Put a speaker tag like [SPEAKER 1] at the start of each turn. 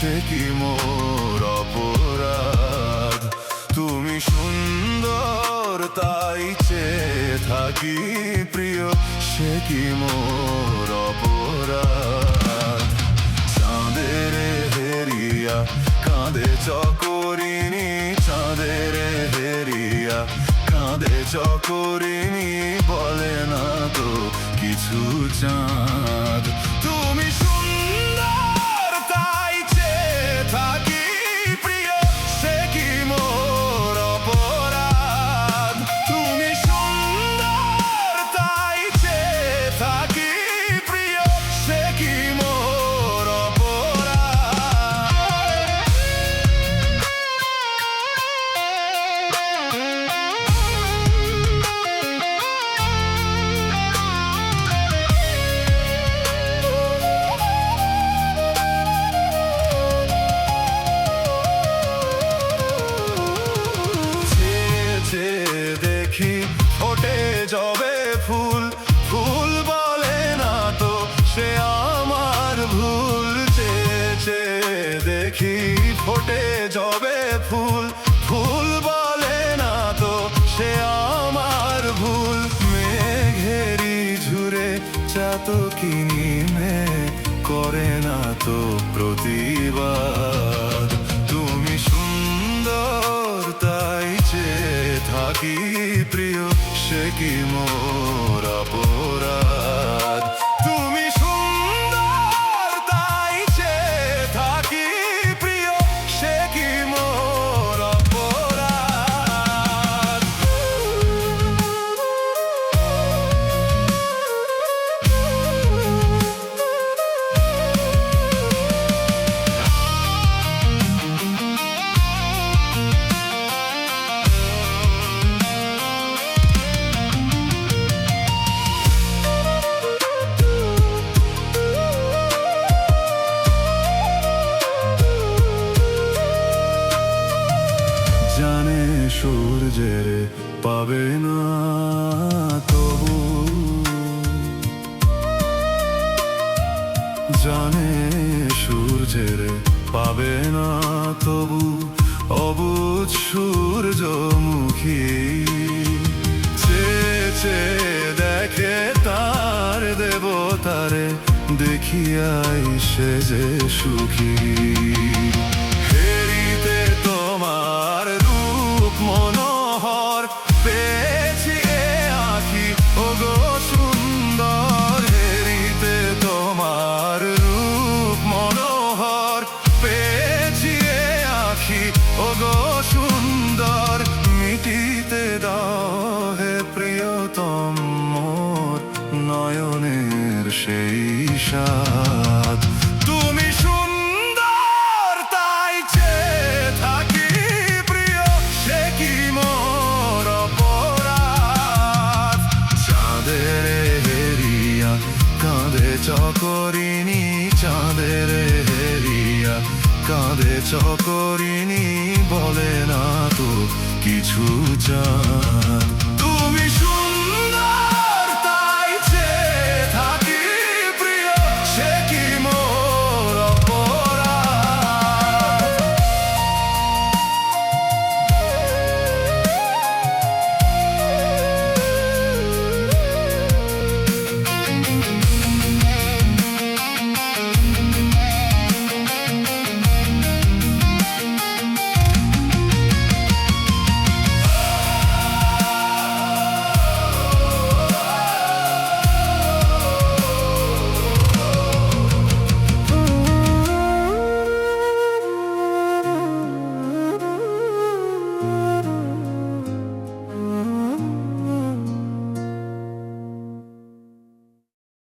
[SPEAKER 1] সে কি মোর অপরাধ। তুমি সুন্দর তাই চেয়ে থাকি প্রিয়, সে কি মোর অপরাধ। চাঁদের হেরিয়া কাঁদে চকরিনি, চাঁদের হেরিয়া কাঁদে চকরিনি, বলে না তো কিছু চাঁদ। তুমি সুন্দর তাই চেয়ে থাকি প্রিয়, সে কি মোর অপরাধ। তুমি সুন্দর তাই চেয়ে থাকি প্রিয়, সে কি মোর দেখি ওঠে যবে ফুল, ফুল বলে না তো সে আমার ভুল। চেয়ে দেখি ফোটে যবে ফুল, ফুল বলে না তো সে আমার ভুল। মেঘেরি ঝুরে চাতকিনি মেয়ে করে না তো প্রতিবাদ। তুমি সুন্দর তাই চেয়ে থাকি প্রিয়, সে কি মোর অপরাধ। তুমি সুন্দর তাই চেয়ে থাকি প্রিয়, সে কি মোর অপরাধ। জানে সূর্যের পাবে না তবু, জানে সূর্যের পাবে না তবু, অবুঝ সূর্যমুখী চেয়ে দেখে তার দেবতারে, দেখিয়াই সে যে সুখী। হেরিতে তোমার রূপ মনোহর পেয়েছি এ আঁখি, ওগো সুন্দর। হেরিতে তোমার রূপ মনোহর পেয়েছি এ আঁখি, ওগো সুন্দর। মিটিতে দাও হে প্রিয়তম মোর নয়নের সেই স্বাদ। তুমি সুন্দর তাই চেয়ে থাকি প্রিয়, সে কি মোর অপরাধ। চাঁদের হেরিয়া কাঁদে চকরিনি, চাঁদের হেরিয়া কাঁদে চকরিনি, বলে না তো কিছু চাঁদ।